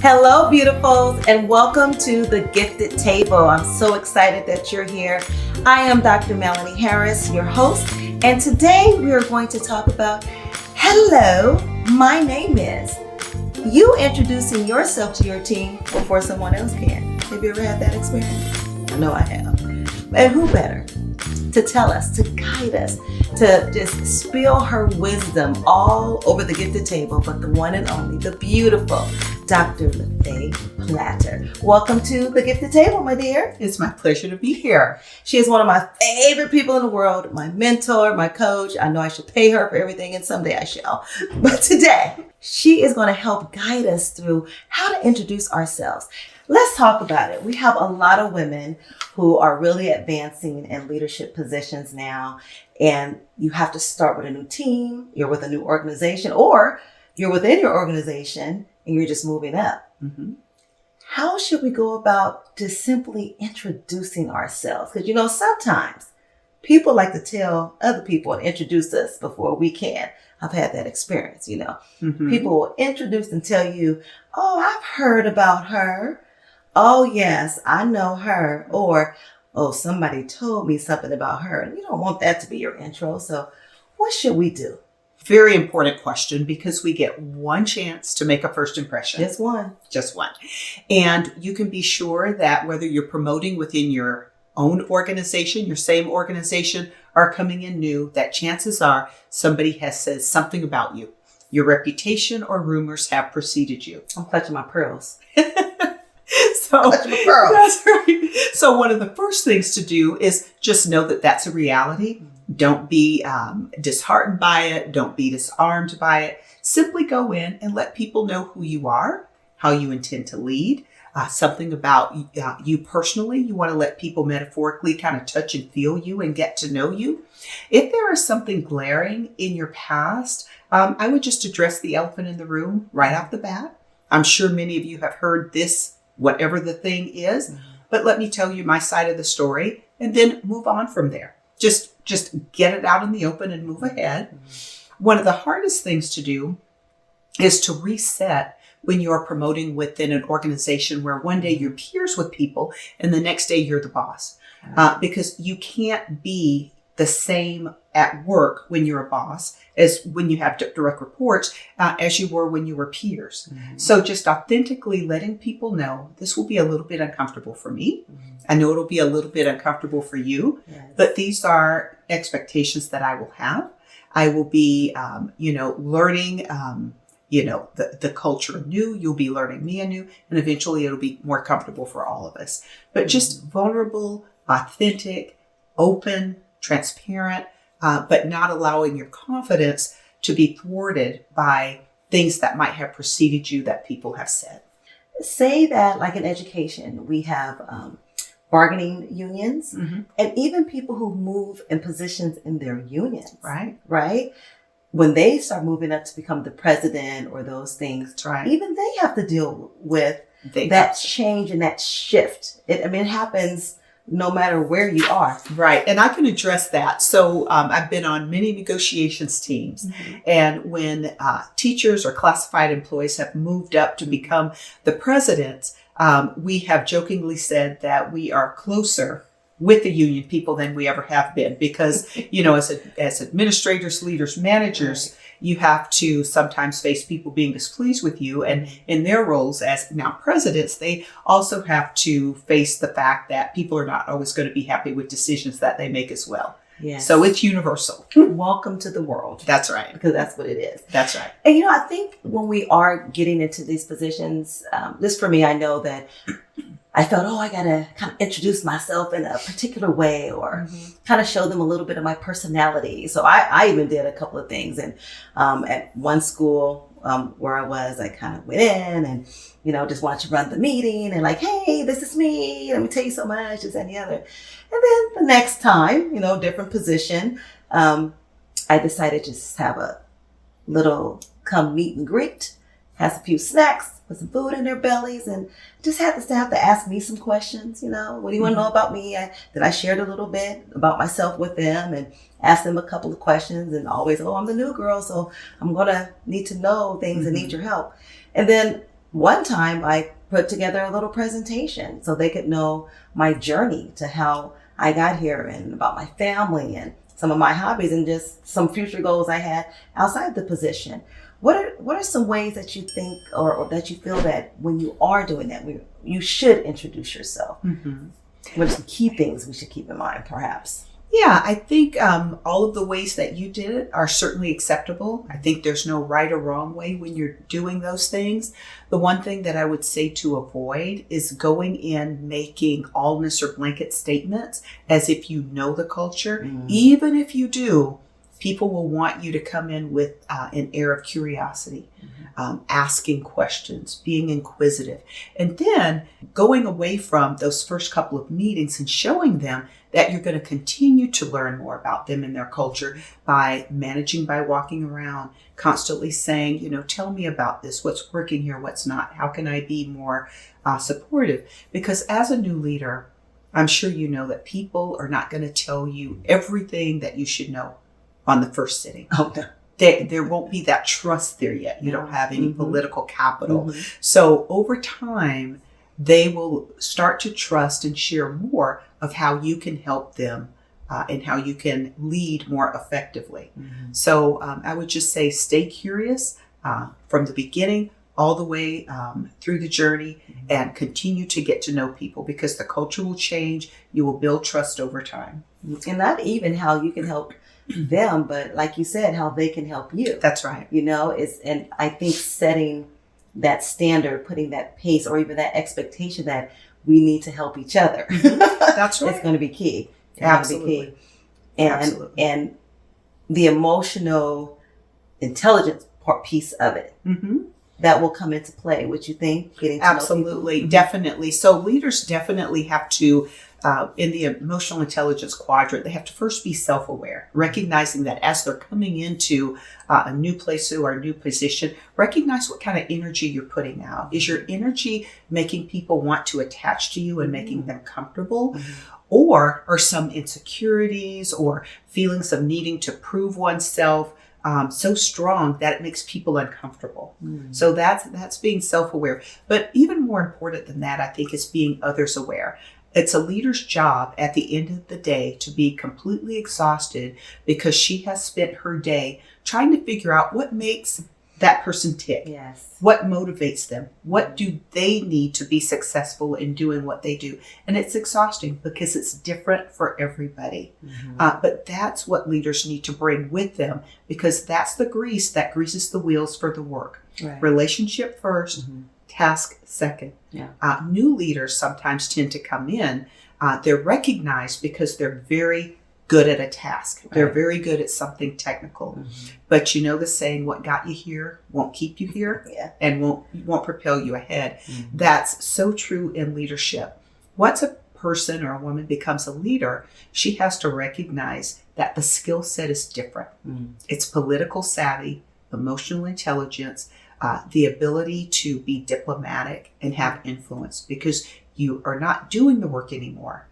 Hello, beautifuls, and welcome to the Gifted Table. I'm so excited that you're here. I am Dr. Melanie Harris, your host, and today we are going to talk about, hello, my name is. You introducing yourself to your team before someone else can. Have you ever had that experience? I know I have. And who better to tell us, to guide us, to just spill her wisdom all over the Gifted Table, but the one and only, the beautiful Dr. Lafaye Platter. Welcome to the Gifted Table, my dear. It's my pleasure to be here. She is one of my favorite people in the world, my mentor, my coach. I know I should pay her for everything, and someday I shall. But today, she is going to help guide us through how to introduce ourselves. Let's talk about it. We have a lot of women who are really advancing in leadership positions now, and you have to start with a new team, you're with a new organization, or you're within your organization and you're just moving up. Mm-hmm. How should we go about just simply introducing ourselves? Because, sometimes people like to tell other people and introduce us before we can. I've had that experience, Mm-hmm. People will introduce and tell you, oh, I've heard about her. Oh, yes, I know her. Or, oh, somebody told me something about her. And you don't want that to be your intro. So what should we do? Very important question, because we get one chance to make a first impression. Just one. Just one. And you can be sure that whether you're promoting within your own organization, your same organization, or coming in new, that chances are somebody has said something about you. Your reputation or rumors have preceded you. I'm clutching my pearls. So Clutching my pearls. that's right. So one of the first things to do is just know that that's a reality. Don't be disheartened by it. Don't be disarmed by it. Simply go in and let people know who you are, how you intend to lead, something about you personally. You want to let people metaphorically kind of touch and feel you and get to know you. If there is something glaring in your past, I would just address the elephant in the room right off the bat. I'm sure many of you have heard this, whatever the thing is, but let me tell you my side of the story and then move on from there. Just get it out in the open and move ahead. One of the hardest things to do is to reset when you're promoting within an organization where one day you're peers with people and the next day you're the boss. Because you can't be the same at work when you're a boss as when you have direct reports as you were when you were peers. Mm-hmm. So just authentically letting people know this will be a little bit uncomfortable for me. Mm-hmm. I know it'll be a little bit uncomfortable for you, Yes. but these are expectations that I will have. I will be, learning, the culture anew. You'll be learning me anew, and eventually it'll be more comfortable for all of us. But just vulnerable, authentic, open, transparent, but not allowing your confidence to be thwarted by things that might have preceded you that people have said. Say that, like in education, we have bargaining unions, Mm-hmm. and even people who move in positions in their unions, Right? When they start moving up to become the president or those things, That's right. even they have to deal with They that have to. change and that shift. It happens no matter where you are. Right. And I can address that. So I've been on many negotiations teams. Mm-hmm. And when teachers or classified employees have moved up to become the presidents, we have jokingly said that we are closer with the union people than we ever have been. Because, as administrators, leaders, managers, Right. you have to sometimes face people being displeased with you. And in their roles as now presidents, they also have to face the fact that people are not always going to be happy with decisions that they make as well. Yes. So it's universal. Welcome to the world. That's right. Because that's what it is. That's right. And I think when we are getting into these positions, this for me, I know that I felt, I got to kind of introduce myself in a particular way or kind of show them a little bit of my personality. So I even did a couple of things. And at one school where I was, I kind of went in and, just wanted to run the meeting and like, hey, this is me. Let me tell you so much, this and the other. And then the next time, different position, I decided to just have a little come meet and greet, have a few snacks, put some food in their bellies, and just had the staff to ask me some questions. What do you want to know about me? Then I shared a little bit about myself with them and asked them a couple of questions, and always, I'm the new girl, so I'm going to need to know things and need your help. And then one time I put together a little presentation so they could know my journey to how I got here and about my family and some of my hobbies and just some future goals I had outside the position. What are some ways that you think or that you feel that when you are doing that, you should introduce yourself? Mm-hmm. What are some key things we should keep in mind, perhaps? Yeah, I think all of the ways that you did it are certainly acceptable. I think there's no right or wrong way when you're doing those things. The one thing that I would say to avoid is going in making allness or blanket statements as if you know the culture. Even if you do, people will want you to come in with an air of curiosity, asking questions, being inquisitive, and then going away from those first couple of meetings and showing them that you're going to continue to learn more about them and their culture by managing, by walking around, constantly saying, tell me about this, what's working here, what's not, how can I be more supportive? Because as a new leader, I'm sure you know that people are not going to tell you everything that you should know on the first sitting. Okay. There won't be that trust there yet. You don't have any political capital. So over time, they will start to trust and share more of how you can help them and how you can lead more effectively. So I would just say stay curious from the beginning all the way through the journey and continue to get to know people because the culture will change. You will build trust over time. And not even how you can help them, but like you said, how they can help you. That's right. And I think setting that standard, putting that pace or even that expectation that we need to help each other. That's right. It's going to be key. Absolutely. And the emotional intelligence piece of it. That will come into play. Would you think? Getting to Absolutely. Definitely. So leaders definitely have to, in the emotional intelligence quadrant, they have to first be self-aware, recognizing that as they're coming into a new place or a new position, recognize what kind of energy you're putting out. Is your energy making people want to attach to you and making them comfortable? Or are some insecurities or feelings of needing to prove oneself so strong that it makes people uncomfortable? So that's being self-aware. But even more important than that, I think, is being others aware. It's a leader's job at the end of the day to be completely exhausted because she has spent her day trying to figure out what makes that person tick. Yes. What motivates them? What do they need to be successful in doing what they do? And it's exhausting because it's different for everybody. But that's what leaders need to bring with them because that's the grease that greases the wheels for the work. Right. Relationship first, task second. New leaders sometimes tend to come in. They're recognized because they're very good at a task. Right. They're very good at something technical. But you know the saying, what got you here won't keep you here and won't propel you ahead. That's so true in leadership. Once a person or a woman becomes a leader, she has to recognize that the skill set is different. It's political savvy, emotional intelligence, the ability to be diplomatic and have influence because you are not doing the work anymore.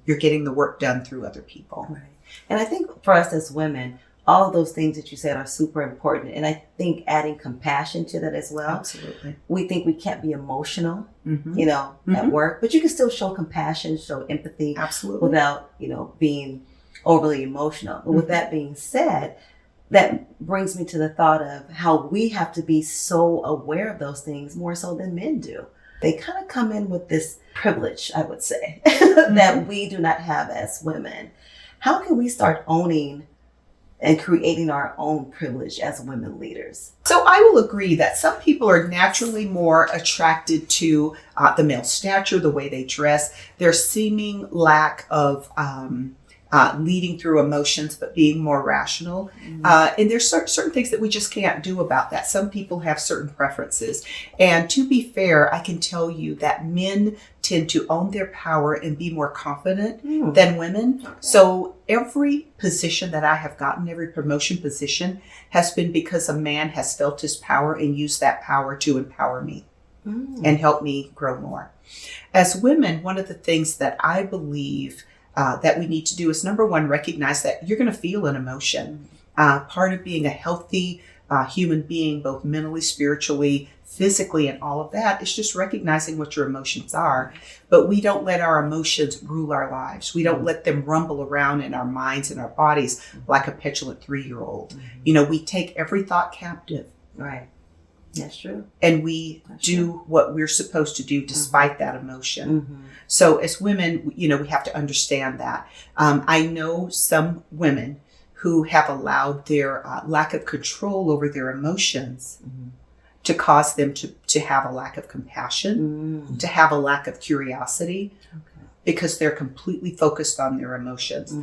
You're getting the work done through other people. Right. And I think for us as women, all of those things that you said are super important. And I think adding compassion to that as well. Absolutely. We think we can't be emotional, at work, but you can still show compassion, show empathy. Absolutely. Without, being overly emotional. But with that being said, that brings me to the thought of how we have to be so aware of those things more so than men do. They kind of come in with this privilege, I would say, that we do not have as women. How can we start owning and creating our own privilege as women leaders? So I will agree that some people are naturally more attracted to the male stature, the way they dress, their seeming lack of leading through emotions, but being more rational. And there's certain things that we just can't do about that. Some people have certain preferences. And to be fair, I can tell you that men tend to own their power and be more confident than women. Okay. So every position that I have gotten, every promotion position has been because a man has felt his power and used that power to empower me and help me grow more. As women, one of the things that I believe that we need to do is, number one, recognize that you're going to feel an emotion. Part of being a healthy human being, both mentally, spiritually, physically and all of that. It's just recognizing what your emotions are. But we don't let our emotions rule our lives. We don't let them rumble around in our minds and our bodies like a petulant 3-year-old. We take every thought captive. Right. That's true. And we do what we're supposed to do despite that emotion. So as women, we have to understand that. I know some women who have allowed their lack of control over their emotions to cause them to have a lack of compassion, to have a lack of curiosity, because they're completely focused on their emotions.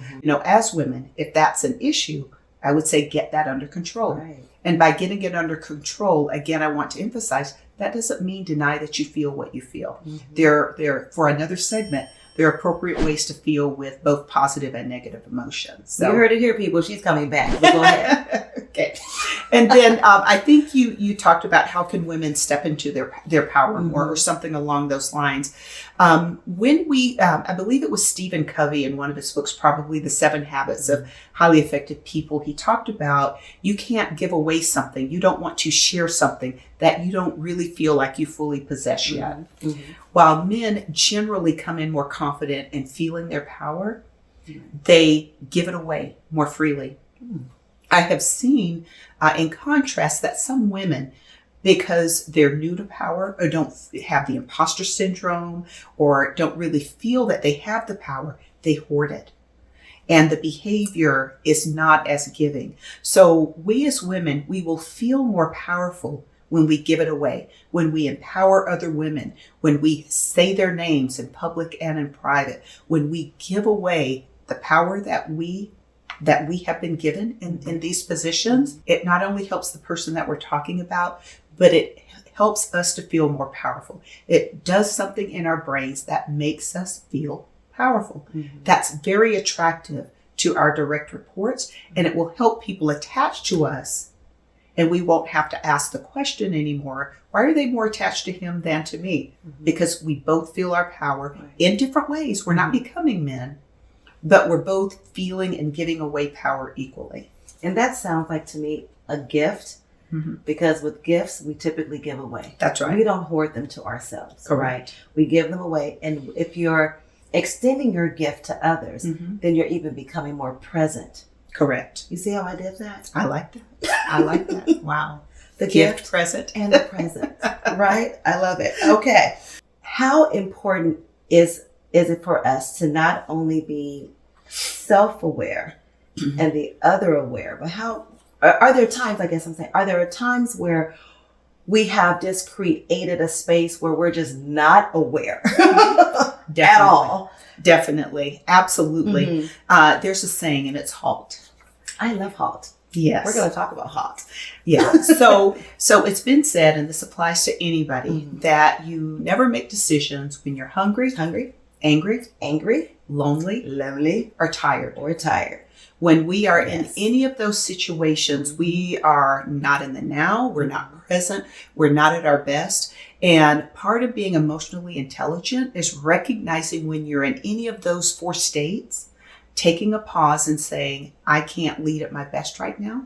As women, if that's an issue, I would say get that under control. Right. And by getting it under control, again, I want to emphasize, that doesn't mean deny that you feel what you feel. There, for another segment, there are appropriate ways to feel with both positive and negative emotions. So. You heard it here, people. She's coming back. But go ahead. Okay. And then I think you talked about how can women step into their power more, or something along those lines. When I believe it was Stephen Covey in one of his books, probably The 7 Habits of Highly Effective People, he talked about you can't give away something. You don't want to share something that you don't really feel like you fully possess yet. While men generally come in more confident and feeling their power, they give it away more freely. I have seen, in contrast, that some women, because they're new to power or don't have the imposter syndrome or don't really feel that they have the power, they hoard it. And the behavior is not as giving. So we as women, we will feel more powerful when we give it away, when we empower other women, when we say their names in public and in private, when we give away the power that we have been given in these positions. It not only helps the person that we're talking about, but it helps us to feel more powerful. It does something in our brains that makes us feel powerful. That's very attractive to our direct reports, and it will help people attach to us. And we won't have to ask the question anymore, why are they more attached to him than to me? Because we both feel our power in different ways. We're not becoming men, but we're both feeling and giving away power equally. And that sounds like, to me, a gift, because with gifts, we typically give away. That's right. We don't hoard them to ourselves. Correct. Right? We give them away. And if you're extending your gift to others, then you're even becoming more present. Correct. You see how I did that? I like that. Wow. The gift, present, and the present. Right? I love it. Okay. How important is it for us to not only be self-aware and the other aware, but how are there times, I guess I'm saying, are there times where we have just created a space where we're just not aware at all? Definitely. Absolutely. There's a saying, and it's HALT. I love HALT. Yes. We're going to talk about HALT. Yeah. So it's been said, and this applies to anybody, that you never make decisions when you're hungry, angry, lonely, or tired. When we are in any of those situations, we are not in the now, we're not present, we're not at our best. And part of being emotionally intelligent is recognizing when you're in any of those 4 states, taking a pause and saying, I can't lead at my best right now.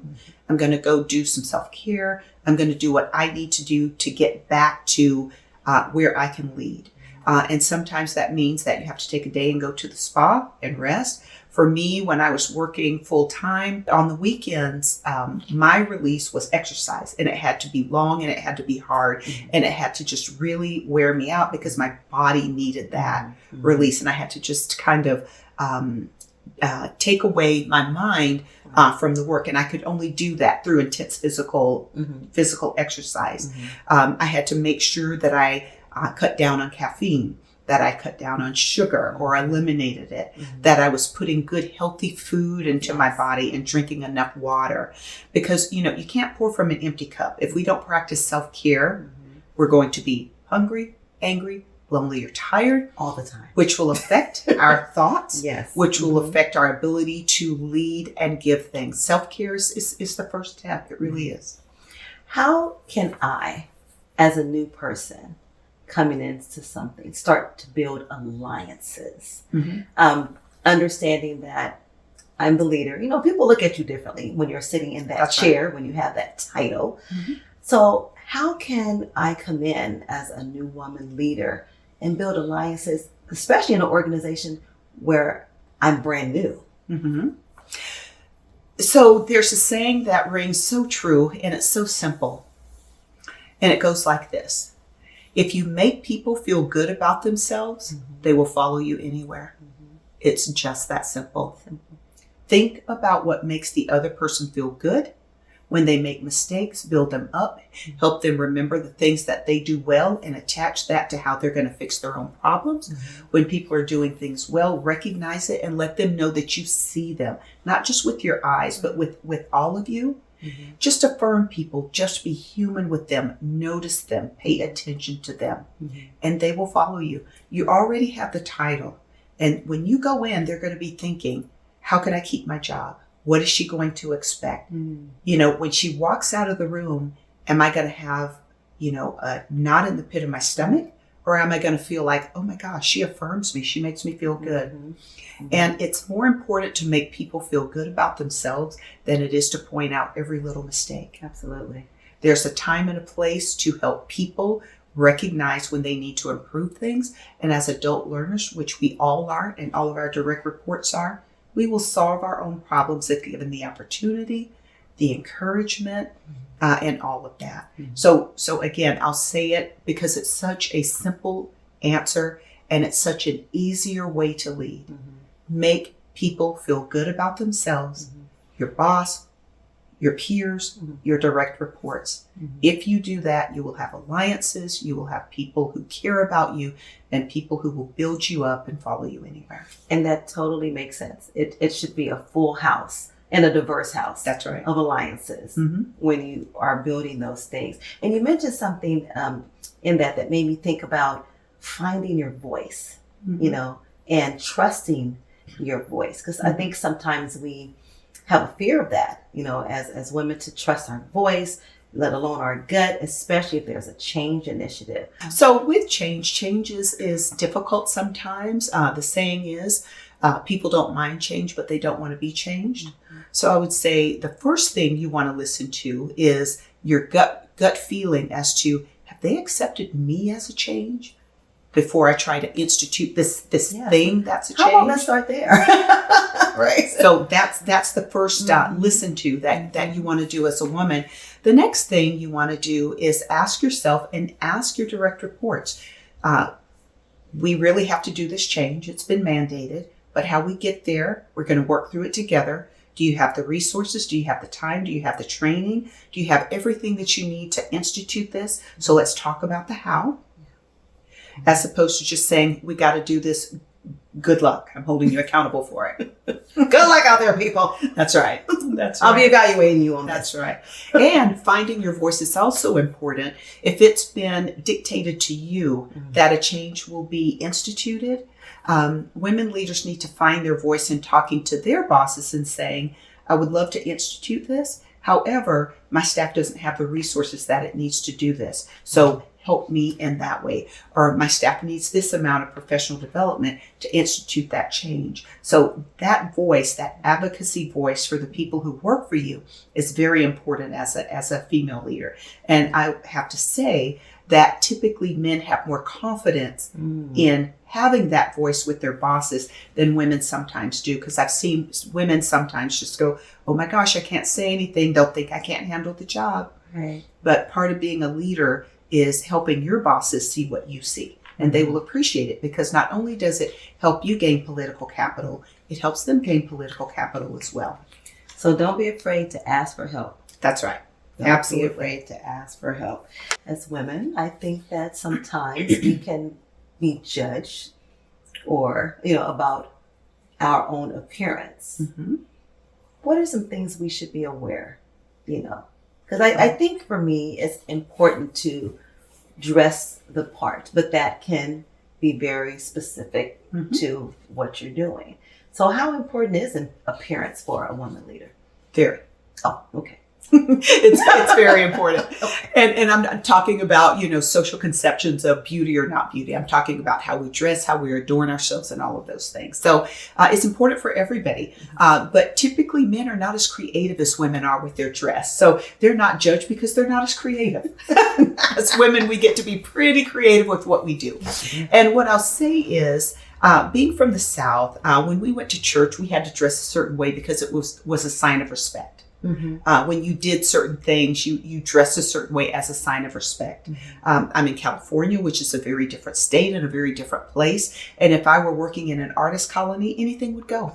I'm going to go do some self-care. I'm going to do what I need to do to get back to where I can lead. And sometimes that means that you have to take a day and go to the spa and rest. For me, when I was working full time on the weekends, my release was exercise, and it had to be long and it had to be hard and it had to just really wear me out because my body needed that release. And I had to just kind of take away my mind from the work. And I could only do that through intense physical exercise. I had to make sure that I cut down on caffeine, that I cut down on sugar or eliminated it, that I was putting good, healthy food into my body and drinking enough water. Because, you can't pour from an empty cup. If we don't practice self-care, we're going to be hungry, angry, lonely, or tired all the time, which will affect our thoughts, which will affect our ability to lead and give things. Self-care is the first step. It really is. How can I, as a new person, coming into something, start to build alliances, understanding that I'm the leader. People look at you differently when you're sitting in that chair, when you have that title. So how can I come in as a new woman leader and build alliances, especially in an organization where I'm brand new? Mm-hmm. So there's a saying that rings so true, and it's so simple. And it goes like this. If you make people feel good about themselves, they will follow you anywhere. It's just that simple. Think about what makes the other person feel good. When they make mistakes, build them up, help them remember the things that they do well, and attach that to how they're going to fix their own problems. When people are doing things well, recognize it and let them know that you see them, not just with your eyes, but with all of you. Just affirm people, just be human with them, notice them, pay attention to them, and they will follow you. You already have the title. And when you go in, they're going to be thinking, how can I keep my job? What is she going to expect? You know, when she walks out of the room, am I going to have, a knot in the pit of my stomach? Or am I going to feel like, oh my gosh, she affirms me. She makes me feel good. And it's more important to make people feel good about themselves than it is to point out every little mistake. Absolutely. There's a time and a place to help people recognize when they need to improve things. And as adult learners, which we all are, and all of our direct reports are, we will solve our own problems if given the opportunity, the encouragement, and all of that. So again, I'll say it because it's such a simple answer and it's such an easier way to lead. Make people feel good about themselves, your boss, your peers, your direct reports. If you do that, you will have alliances, you will have people who care about you, and people who will build you up and follow you anywhere. And that totally makes sense. It should be a full house and a diverse house. That's right. Of alliances when you are building those things. And you mentioned something in that made me think about finding your voice, and trusting your voice. Because I think sometimes we have a fear of that, as women, to trust our voice, let alone our gut, especially if there's a change initiative. So with change is difficult sometimes. The saying is, people don't mind change, but they don't want to be changed. So I would say the first thing you want to listen to is your gut feeling as to, have they accepted me as a change before I try to institute this thing that's a change? How about let's start there? Right. So that's the first listen to that you want to do as a woman. The next thing you want to do is ask yourself and ask your direct reports. We really have to do this change. It's been mandated. But how we get there, we're going to work through it together. Do you have the resources? Do you have the time? Do you have the training? Do you have everything that you need to institute this? So let's talk about the how. As opposed to just saying, we got to do this. Good luck. I'm holding you accountable for it. Good luck out there, people. That's right. I'll be evaluating you on that. That's right. And finding your voice is also important. If it's been dictated to you that a change will be instituted, women leaders need to find their voice in talking to their bosses and saying, I would love to institute this. However, my staff doesn't have the resources that it needs to do this. So help me in that way. Or my staff needs this amount of professional development to institute that change. So that voice, that advocacy voice for the people who work for you is very important as a female leader. And I have to say that typically men have more confidence in having that voice with their bosses than women sometimes do. Because I've seen women sometimes just go, oh my gosh, I can't say anything. They'll think I can't handle the job. Right. But part of being a leader is helping your bosses see what you see. And they will appreciate it, because not only does it help you gain political capital, it helps them gain political capital as well. So don't be afraid to ask for help. That's right. Don't Absolutely. be afraid to ask for help. As women, I think that sometimes we can be judged or, about our own appearance. What are some things we should be aware, Because I think for me, it's important to dress the part, but that can be very specific to what you're doing. So how important is an appearance for a woman leader? Very. Oh, okay. It's very important. And I'm not talking about, social conceptions of beauty or not beauty. I'm talking about how we dress, how we adorn ourselves, and all of those things. So it's important for everybody. But typically men are not as creative as women are with their dress. So they're not judged because they're not as creative. As women, we get to be pretty creative with what we do. And what I'll say is, being from the South, when we went to church, we had to dress a certain way because it was a sign of respect. When you did certain things, you dressed a certain way as a sign of respect. I'm in California, which is a very different state and a very different place. And if I were working in an artist colony, anything would go.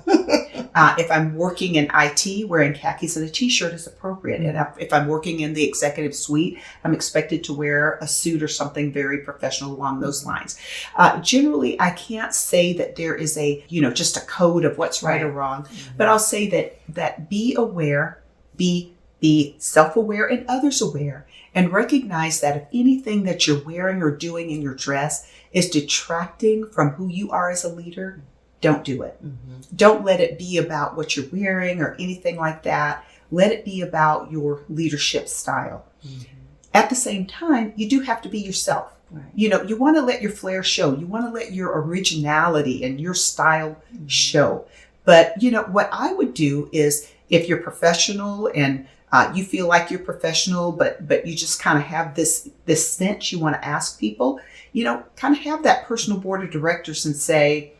If I'm working in IT, wearing khakis and a t-shirt is appropriate. And if I'm working in the executive suite, I'm expected to wear a suit or something very professional along those lines. Generally, I can't say that there is just a code of what's right or wrong, but I'll say that be aware, be self-aware and others aware, and recognize that if anything that you're wearing or doing in your dress is detracting from who you are as a leader, don't do it. Don't let it be about what you're wearing or anything like that. Let it be about your leadership style. At the same time, you do have to be yourself. Right. You want to let your flair show. You want to let your originality and your style show. But, what I would do is, if you're professional and you feel like you're professional, but you just kind of have this sense you want to ask people, kind of have that personal board of directors and say,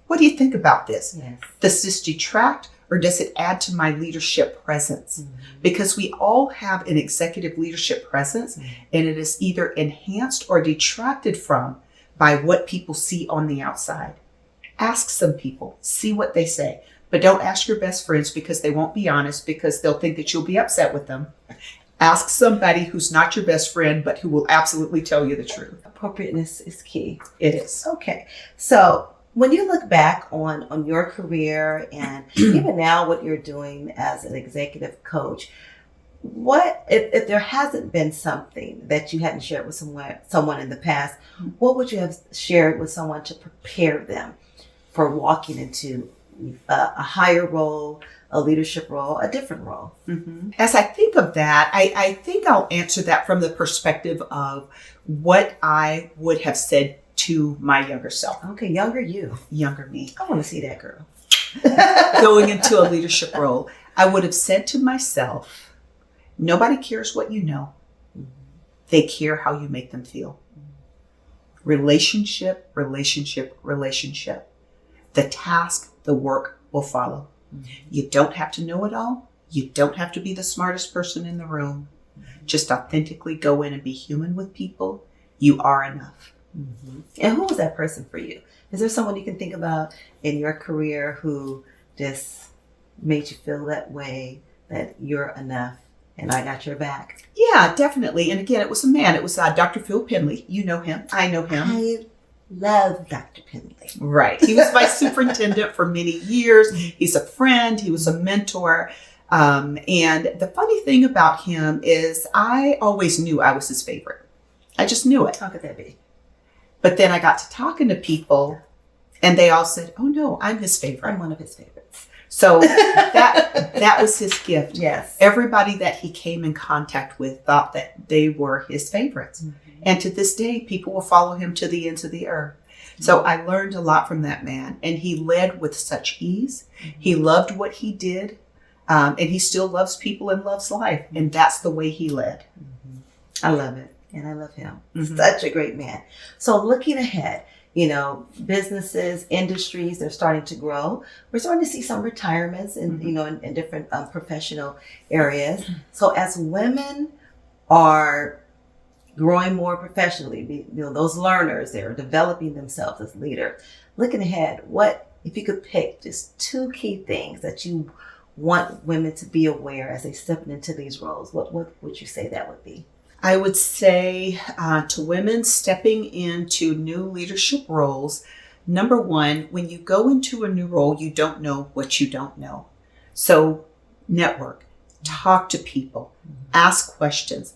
what do you think about this? Yes. Does this detract or does it add to my leadership presence? Because we all have an executive leadership presence, and it is either enhanced or detracted from by what people see on the outside. Ask some people, see what they say. But don't ask your best friends because they won't be honest, because they'll think that you'll be upset with them. Ask somebody who's not your best friend, but who will absolutely tell you the truth. Appropriateness is key. It is. Okay. So when you look back on your career and even now what you're doing as an executive coach, what if there hasn't been something that you hadn't shared with someone in the past, what would you have shared with someone to prepare them for walking into a higher role, a leadership role, a different role? As I think of that, I think I'll answer that from the perspective of what I would have said to my younger self. Okay, younger you. Younger me. I want to see that girl. Going into a leadership role, I would have said to myself, nobody cares what you know. They care how you make them feel. Relationship, relationship, relationship. The task, the work will follow. You don't have to know it all. You don't have to be the smartest person in the room. Just authentically go in and be human with people. You are enough. And who was that person for you? Is there someone you can think about in your career who just made you feel that way, that you're enough and I got your back? Yeah, definitely. And again, it was a man. It was Dr. Phil Penley. You know him. I know him. I love Dr. Penley. Right. He was my superintendent for many years. He's a friend. He was a mentor. And the funny thing about him is I always knew I was his favorite. I just knew it. How could that be? But then I got to talking to people and they all said, oh no, I'm his favorite. I'm one of his favorites. So that was his gift. Yes. Everybody that he came in contact with thought that they were his favorites. And to this day, people will follow him to the ends of the earth. So I learned a lot from that man, and he led with such ease. He loved what he did, and he still loves people and loves life. And that's the way he led. I love it. And I love him. Such a great man. So looking ahead, businesses, industries, they're starting to grow. We're starting to see some retirements in, in different professional areas. So as women are growing more professionally, those learners, they're developing themselves as leaders. Looking ahead, what, if you could pick just 2 key things that you want women to be aware as they step into these roles, what would you say that would be? I would say to women stepping into new leadership roles, number 1, when you go into a new role, you don't know what you don't know. So network, talk to people, ask questions,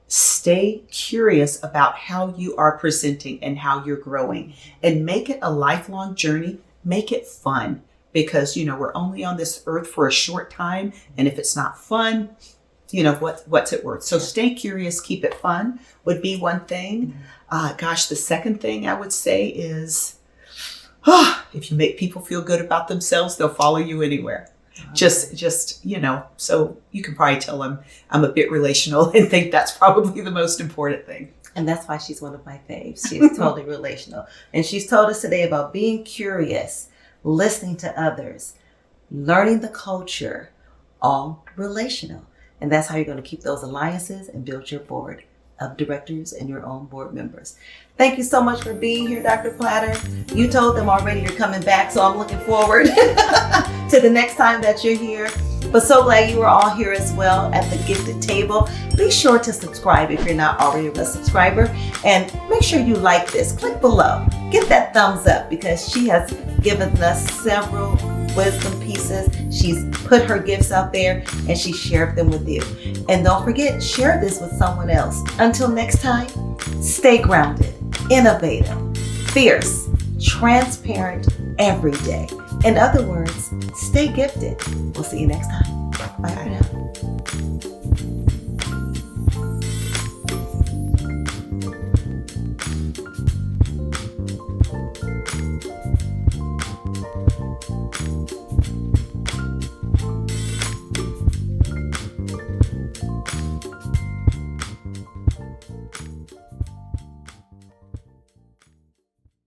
stay curious about how you are presenting and how you're growing, and make it a lifelong journey. Make it fun, because, we're only on this earth for a short time. And if it's not fun, what's it worth? So stay curious, keep it fun would be one thing. The second thing I would say is, if you make people feel good about themselves, they'll follow you anywhere. Just, so you can probably tell them I'm a bit relational and think that's probably the most important thing. And that's why she's one of my faves. She's totally relational. And she's told us today about being curious, listening to others, learning the culture, all relational. And that's how you're going to keep those alliances and build your board of directors and your own board members. Thank you so much for being here, Dr. Platter. You told them already you're coming back, so I'm looking forward to the next time that you're here. But so glad you are all here as well at the gifted table. Be sure to subscribe if you're not already a subscriber, and make sure you like this. Click below. Get that thumbs up, because she has given us several wisdom pieces. She's put her gifts out there and she shared them with you. And don't forget, share this with someone else. Until next time, stay grounded, innovative, fierce, transparent every day. In other words, stay gifted. We'll see you next time. Bye for now.